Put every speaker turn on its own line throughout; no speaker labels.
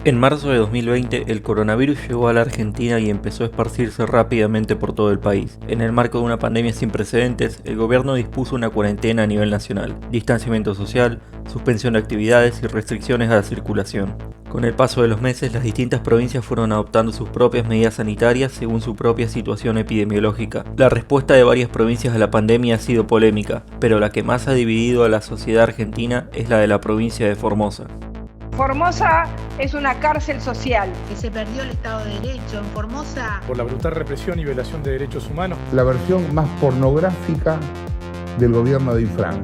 En marzo de 2020, el coronavirus llegó a la Argentina y empezó a esparcirse rápidamente por todo el país. En el marco de una pandemia sin precedentes, el gobierno dispuso una cuarentena a nivel nacional, distanciamiento social, suspensión de actividades y restricciones a la circulación. Con el paso de los meses, las distintas provincias fueron adoptando sus propias medidas sanitarias según su propia situación epidemiológica. La respuesta de varias provincias a la pandemia ha sido polémica, pero la que más ha dividido a la sociedad argentina es la de la provincia de Formosa.
Formosa es una cárcel social.
Que se perdió el Estado de Derecho en Formosa.
Por la brutal represión y violación de derechos humanos.
La versión más pornográfica del gobierno de Infran.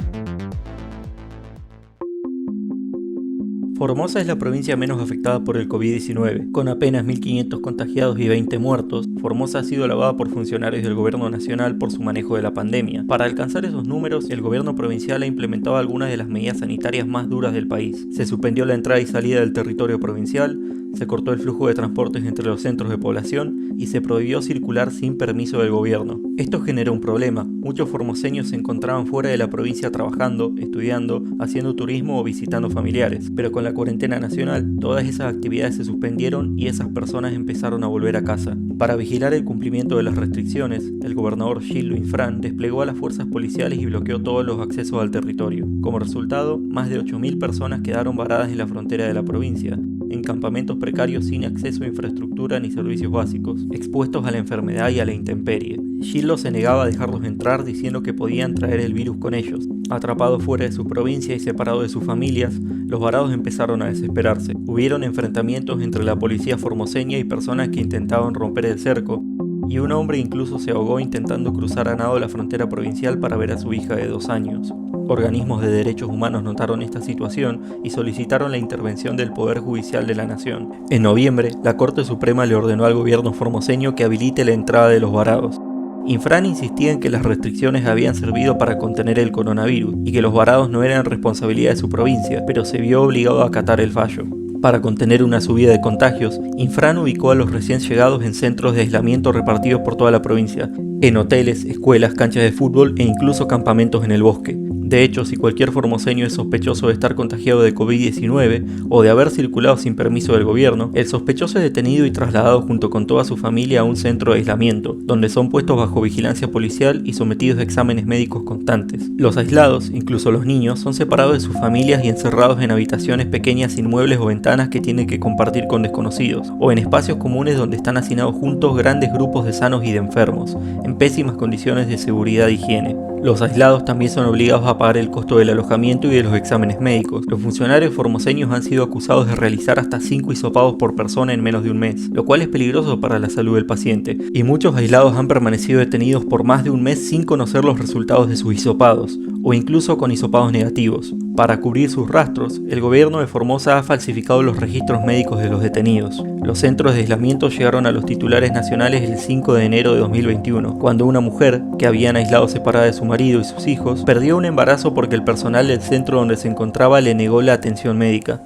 Formosa es la provincia menos afectada por el COVID-19, con apenas 1.500 contagiados y 20 muertos. Formosa ha sido alabada por funcionarios del gobierno nacional por su manejo de la pandemia. Para alcanzar esos números, el gobierno provincial ha implementado algunas de las medidas sanitarias más duras del país. Se suspendió la entrada y salida del territorio provincial, se cortó el flujo de transportes entre los centros de población y se prohibió circular sin permiso del gobierno. Esto generó un problema. Muchos formoseños se encontraban fuera de la provincia trabajando, estudiando, haciendo turismo o visitando familiares. Pero con la cuarentena nacional, todas esas actividades se suspendieron y esas personas empezaron a volver a casa. Para vigilar el cumplimiento de las restricciones, el gobernador Gildo Infran desplegó a las fuerzas policiales y bloqueó todos los accesos al territorio. Como resultado, más de 8.000 personas quedaron varadas en la frontera de la provincia, en campamentos precarios sin acceso a infraestructura ni servicios básicos, expuestos a la enfermedad y a la intemperie. Gildo se negaba a dejarlos entrar diciendo que podían traer el virus con ellos. Atrapados fuera de su provincia y separados de sus familias, los varados empezaron a desesperarse. Hubieron enfrentamientos entre la policía formoseña y personas que intentaban romper el cerco, y un hombre incluso se ahogó intentando cruzar a nado la frontera provincial para ver a su hija de 2 años. Organismos de derechos humanos notaron esta situación y solicitaron la intervención del Poder Judicial de la Nación. En noviembre, la Corte Suprema le ordenó al gobierno formoseño que habilite la entrada de los varados. Infran insistía en que las restricciones habían servido para contener el coronavirus y que los varados no eran responsabilidad de su provincia, pero se vio obligado a acatar el fallo. Para contener una subida de contagios, Infran ubicó a los recién llegados en centros de aislamiento repartidos por toda la provincia, en hoteles, escuelas, canchas de fútbol e incluso campamentos en el bosque. De hecho, si cualquier formoseño es sospechoso de estar contagiado de COVID-19 o de haber circulado sin permiso del gobierno, el sospechoso es detenido y trasladado junto con toda su familia a un centro de aislamiento, donde son puestos bajo vigilancia policial y sometidos a exámenes médicos constantes. Los aislados, incluso los niños, son separados de sus familias y encerrados en habitaciones pequeñas sin muebles o ventanas que tienen que compartir con desconocidos, o en espacios comunes donde están hacinados juntos grandes grupos de sanos y de enfermos, en pésimas condiciones de seguridad e higiene. Los aislados también son obligados a pagar el costo del alojamiento y de los exámenes médicos. Los funcionarios formoseños han sido acusados de realizar hasta 5 hisopados por persona en menos de un mes, lo cual es peligroso para la salud del paciente, y muchos aislados han permanecido detenidos por más de un mes sin conocer los resultados de sus hisopados, o incluso con hisopados negativos. Para cubrir sus rastros, el gobierno de Formosa ha falsificado los registros médicos de los detenidos. Los centros de aislamiento llegaron a los titulares nacionales el 5 de enero de 2021, cuando una mujer, que habían aislado separada de su marido y sus hijos, perdió un embarazo porque el personal del centro donde se encontraba le negó la atención médica.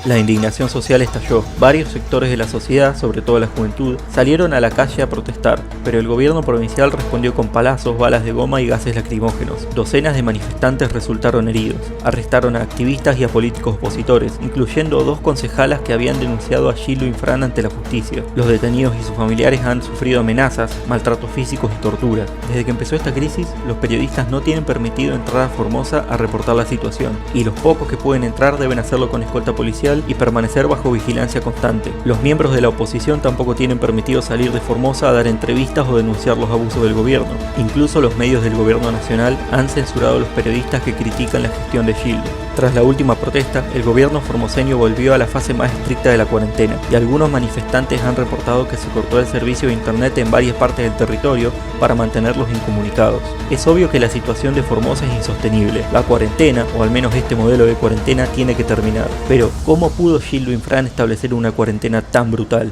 La indignación social estalló. Varios sectores de la sociedad, sobre todo la juventud, salieron a la calle a protestar, pero el gobierno provincial respondió con palazos, balas de goma y gases lacrimógenos. Docenas de manifestantes resultaron heridos. Arrestaron a activistas y a políticos opositores, incluyendo 2 concejalas que habían denunciado a Gildo Infran ante la justicia. Los detenidos y sus familiares han sufrido amenazas, maltratos físicos y torturas. Desde que empezó esta crisis, los periodistas no tienen permitido entrar a Formosa a reportar la situación, y los pocos que pueden entrar deben hacerlo con escolta policial y permanecer bajo vigilancia constante. Los miembros de la oposición tampoco tienen permitido salir de Formosa a dar entrevistas o denunciar los abusos del gobierno. Incluso los medios del gobierno nacional han censurado a los periodistas que critican la gestión de Gildo. Tras la última protesta, el gobierno formoseño volvió a la fase más estricta de la cuarentena, y algunos manifestantes han reportado que se cortó el servicio de internet en varias partes del territorio para mantenerlos incomunicados. Es obvio que la situación de Formosa es insostenible. La cuarentena, o al menos este modelo de cuarentena, tiene que terminar. Pero, ¿cómo pudo Gildo Infran establecer una cuarentena tan brutal?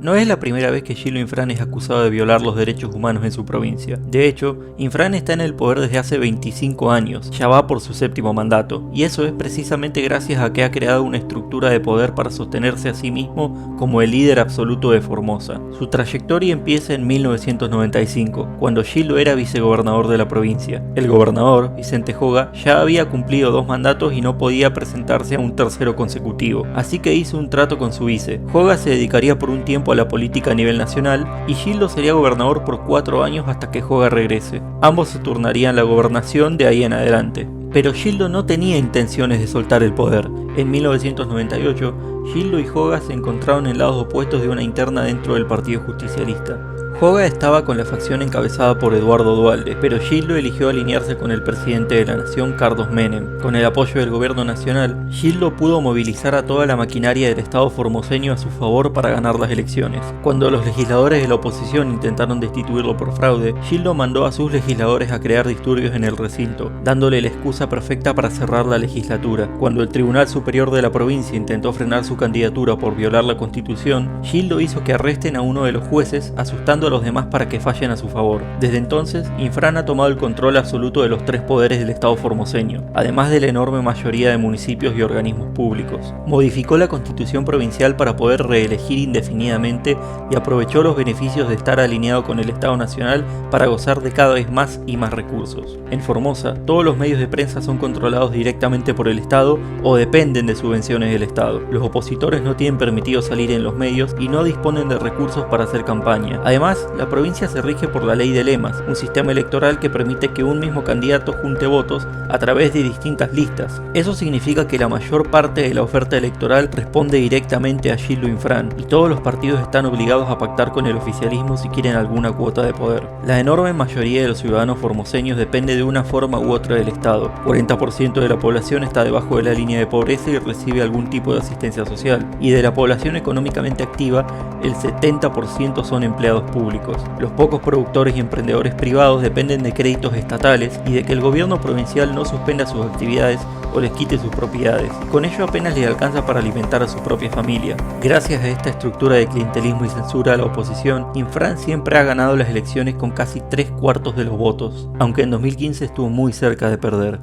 No es la primera vez que Gillo Infran es acusado de violar los derechos humanos en su provincia. De hecho, Infran está en el poder desde hace 25 años, ya va por su 7º mandato, y eso es precisamente gracias a que ha creado una estructura de poder para sostenerse a sí mismo como el líder absoluto de Formosa. Su trayectoria empieza en 1995, cuando Gillo era vicegobernador de la provincia. El gobernador, Vicente Joga, ya había cumplido 2 mandatos y no podía presentarse a un tercero consecutivo, así que hizo un trato con su vice. Joga se dedicaría por un tiempo a la política a nivel nacional y Gillo sería gobernador por 4 años hasta que Joga regrese. Ambos se turnarían la gobernación de ahí en adelante. Pero Gillo no tenía intenciones de soltar el poder. En 1998, Gillo y Joga se encontraron en lados opuestos de una interna dentro del Partido Justicialista. Joga estaba con la facción encabezada por Eduardo Duhalde, pero Gillo eligió alinearse con el presidente de la nación, Carlos Menem. Con el apoyo del gobierno nacional, Gillo pudo movilizar a toda la maquinaria del Estado formoseño a su favor para ganar las elecciones. Cuando los legisladores de la oposición intentaron destituirlo por fraude, Gillo mandó a sus legisladores a crear disturbios en el recinto, dándole la excusa perfecta para cerrar la legislatura. Cuando el Tribunal Superior de la provincia intentó frenar su candidatura por violar la Constitución, Gillo hizo que arresten a uno de los jueces, asustando a los demás para que fallen a su favor. Desde entonces, Infran ha tomado el control absoluto de los 3 poderes del Estado formoseño, además de la enorme mayoría de municipios y organismos públicos. Modificó la Constitución provincial para poder reelegir indefinidamente y aprovechó los beneficios de estar alineado con el Estado nacional para gozar de cada vez más y más recursos. En Formosa, todos los medios de prensa son controlados directamente por el Estado o dependen de subvenciones del Estado. Los opositores no tienen permitido salir en los medios y no disponen de recursos para hacer campaña. Además, la provincia se rige por la ley de lemas, un sistema electoral que permite que un mismo candidato junte votos a través de distintas listas. Eso significa que la mayor parte de la oferta electoral responde directamente a Gillo Infran, y todos los partidos están obligados a pactar con el oficialismo si quieren alguna cuota de poder. La enorme mayoría de los ciudadanos formoseños depende de una forma u otra del Estado. 40% de la población está debajo de la línea de pobreza y recibe algún tipo de asistencia social, y de la población económicamente activa, el 70% son empleados públicos. Los pocos productores y emprendedores privados dependen de créditos estatales y de que el gobierno provincial no suspenda sus actividades o les quite sus propiedades. Con ello apenas les alcanza para alimentar a su propia familia. Gracias a esta estructura de clientelismo y censura a la oposición, Infran siempre ha ganado las elecciones con casi 3/4 de los votos, aunque en 2015 estuvo muy cerca de perder.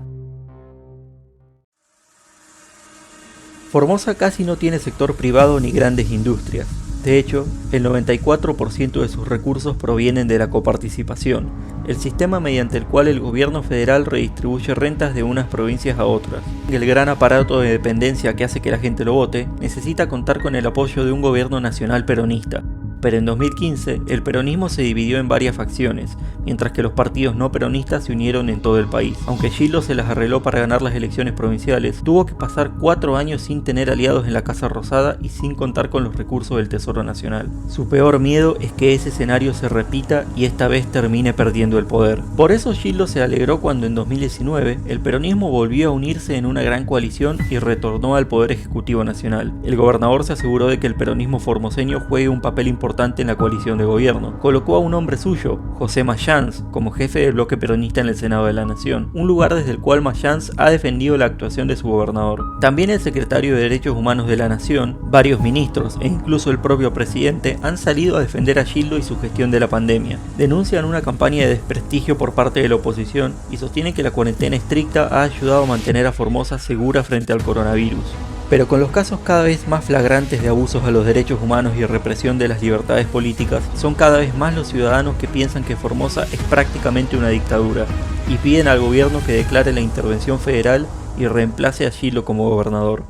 Formosa casi no tiene sector privado ni grandes industrias. De hecho, el 94% de sus recursos provienen de la coparticipación, el sistema mediante el cual el gobierno federal redistribuye rentas de unas provincias a otras. El gran aparato de dependencia que hace que la gente lo vote necesita contar con el apoyo de un gobierno nacional peronista. Pero en 2015, el peronismo se dividió en varias facciones, mientras que los partidos no peronistas se unieron en todo el país. Aunque Gillo se las arregló para ganar las elecciones provinciales, tuvo que pasar 4 años sin tener aliados en la Casa Rosada y sin contar con los recursos del Tesoro Nacional. Su peor miedo es que ese escenario se repita y esta vez termine perdiendo el poder. Por eso Gillo se alegró cuando en 2019 el peronismo volvió a unirse en una gran coalición y retornó al Poder Ejecutivo Nacional. El gobernador se aseguró de que el peronismo formoseño juegue un papel importante en la coalición de gobierno. Colocó a un hombre suyo, José Mayans, como jefe del bloque peronista en el Senado de la Nación, un lugar desde el cual Mayans ha defendido la actuación de su gobernador. También el secretario de Derechos Humanos de la Nación, varios ministros e incluso el propio presidente han salido a defender a Gillo y su gestión de la pandemia. Denuncian una campaña de desprestigio por parte de la oposición y sostienen que la cuarentena estricta ha ayudado a mantener a Formosa segura frente al coronavirus. Pero con los casos cada vez más flagrantes de abusos a los derechos humanos y represión de las libertades políticas, son cada vez más los ciudadanos que piensan que Formosa es prácticamente una dictadura y piden al gobierno que declare la intervención federal y reemplace a Gillo como gobernador.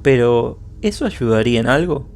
Pero, ¿eso ayudaría en algo?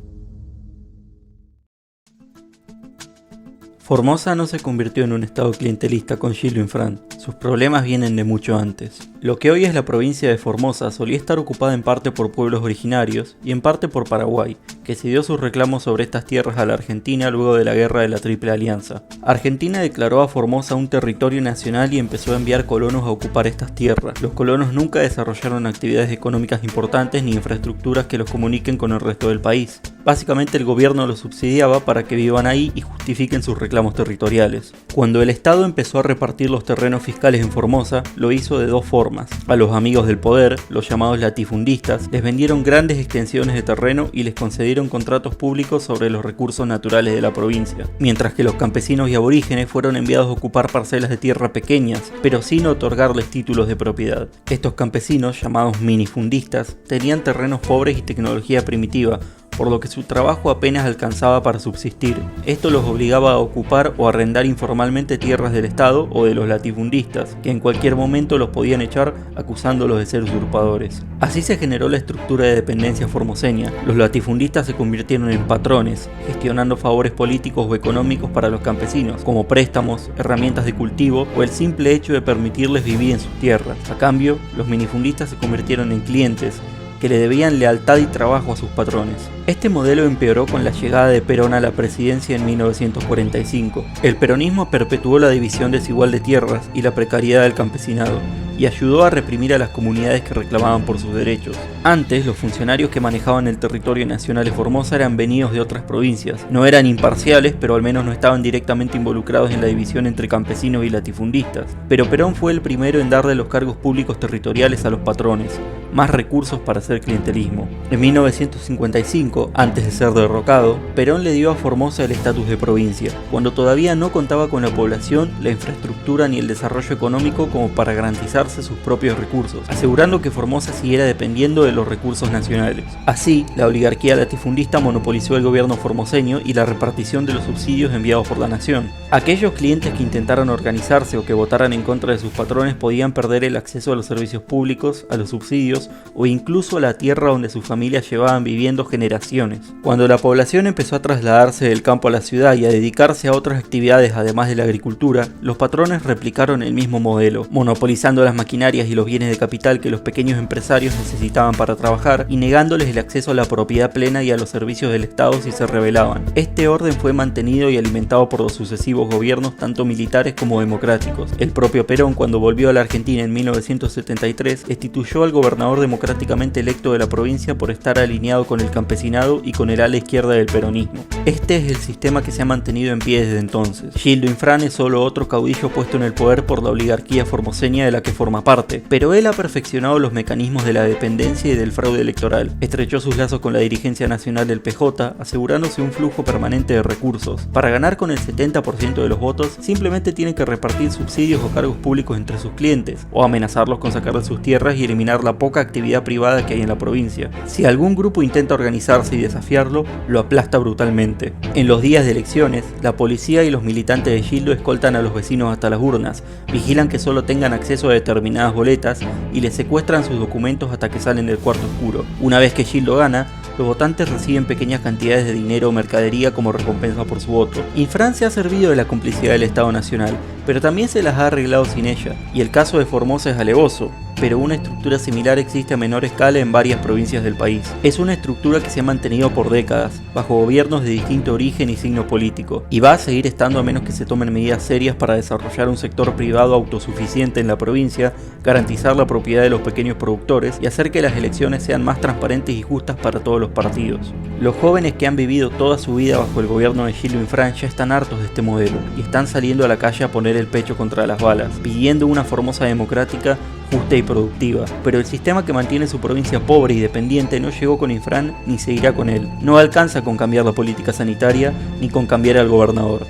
Formosa no se convirtió en un estado clientelista con Gillo Infran, sus problemas vienen de mucho antes. Lo que hoy es la provincia de Formosa solía estar ocupada en parte por pueblos originarios y en parte por Paraguay, que cedió sus reclamos sobre estas tierras a la Argentina luego de la guerra de la Triple Alianza. Argentina declaró a Formosa un territorio nacional y empezó a enviar colonos a ocupar estas tierras. Los colonos nunca desarrollaron actividades económicas importantes ni infraestructuras que los comuniquen con el resto del país. Básicamente el gobierno los subsidiaba para que vivan ahí y justifiquen sus reclamos territoriales. Cuando el Estado empezó a repartir los terrenos fiscales en Formosa, lo hizo de dos formas. A los amigos del poder, los llamados latifundistas, les vendieron grandes extensiones de terreno y les concedieron contratos públicos sobre los recursos naturales de la provincia, mientras que los campesinos y aborígenes fueron enviados a ocupar parcelas de tierra pequeñas, pero sin otorgarles títulos de propiedad. Estos campesinos, llamados minifundistas, tenían terrenos pobres y tecnología primitiva, por lo que su trabajo apenas alcanzaba para subsistir. Esto los obligaba a ocupar o arrendar informalmente tierras del Estado o de los latifundistas, que en cualquier momento los podían echar acusándolos de ser usurpadores. Así se generó la estructura de dependencia formoseña. Los latifundistas se convirtieron en patrones, gestionando favores políticos o económicos para los campesinos, como préstamos, herramientas de cultivo o el simple hecho de permitirles vivir en sus tierras. A cambio, los minifundistas se convirtieron en clientes, que le debían lealtad y trabajo a sus patrones. Este modelo empeoró con la llegada de Perón a la presidencia en 1945. El peronismo perpetuó la división desigual de tierras y la precariedad del campesinado, y ayudó a reprimir a las comunidades que reclamaban por sus derechos. Antes, los funcionarios que manejaban el territorio nacional de Formosa eran venidos de otras provincias. No eran imparciales, pero al menos no estaban directamente involucrados en la división entre campesinos y latifundistas. Pero Perón fue el primero en darle los cargos públicos territoriales a los patrones, más recursos para hacer clientelismo. En 1955, antes de ser derrocado, Perón le dio a Formosa el estatus de provincia, cuando todavía no contaba con la población, la infraestructura ni el desarrollo económico como para garantizarse sus propios recursos, asegurando que Formosa siguiera dependiendo de los recursos nacionales. Así, la oligarquía latifundista monopolizó el gobierno formoseño y la repartición de los subsidios enviados por la nación. Aquellos clientes que intentaran organizarse o que votaran en contra de sus patrones podían perder el acceso a los servicios públicos, a los subsidios o incluso a la tierra donde sus familias llevaban viviendo generaciones. Cuando la población empezó a trasladarse del campo a la ciudad y a dedicarse a otras actividades además de la agricultura, los patrones replicaron el mismo modelo, monopolizando las maquinarias y los bienes de capital que los pequeños empresarios necesitaban para trabajar y negándoles el acceso a la propiedad plena y a los servicios del Estado si se rebelaban. Este orden fue mantenido y alimentado por los sucesivos gobiernos tanto militares como democráticos. El propio Perón, cuando volvió a la Argentina en 1973, destituyó al gobernador democráticamente electo de la provincia por estar alineado con el campesinado y con el ala izquierda del peronismo. Este es el sistema que se ha mantenido en pie desde entonces. Gildo Infran es solo otro caudillo puesto en el poder por la oligarquía formoseña de la que forma parte, pero él ha perfeccionado los mecanismos de la dependencia y del fraude electoral. Estrechó sus lazos con la dirigencia nacional del PJ, asegurándose un flujo permanente de recursos. Para ganar con el 70% de los votos, simplemente tiene que repartir subsidios o cargos públicos entre sus clientes, o amenazarlos con sacar de sus tierras y eliminar la poca actividad privada que hay en la provincia. Si algún grupo intenta organizarse y desafiarlo, lo aplasta brutalmente. En los días de elecciones, la policía y los militantes de Gildo escoltan a los vecinos hasta las urnas, vigilan que solo tengan acceso a determinadas boletas y les secuestran sus documentos hasta que salen del cuarto oscuro. Una vez que Gildo gana, los votantes reciben pequeñas cantidades de dinero o mercadería como recompensa por su voto. Infran se ha servido de la complicidad del Estado Nacional, pero también se las ha arreglado sin ella, y el caso de Formosa es alevoso, pero una estructura similar existe a menor escala en varias provincias del país. Es una estructura que se ha mantenido por décadas, bajo gobiernos de distinto origen y signo político, y va a seguir estando a menos que se tomen medidas serias para desarrollar un sector privado autosuficiente en la provincia, garantizar la propiedad de los pequeños productores y hacer que las elecciones sean más transparentes y justas para todos los partidos. Los jóvenes que han vivido toda su vida bajo el gobierno de Gildo Infran ya están hartos de este modelo y están saliendo a la calle a poner el pecho contra las balas, pidiendo una Formosa democrática, justa y productiva, pero el sistema que mantiene su provincia pobre y dependiente no llegó con Infran ni seguirá con él. No alcanza con cambiar la política sanitaria ni con cambiar al gobernador.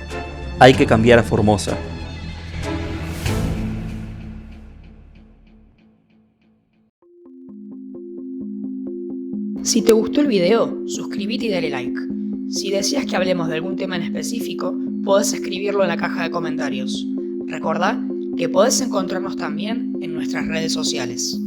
Hay que cambiar a Formosa.
Si te gustó el video, suscríbete y dale like. Si deseas que hablemos de algún tema en específico, podés escribirlo en la caja de comentarios. Recordá que podés encontrarnos también en nuestras redes sociales.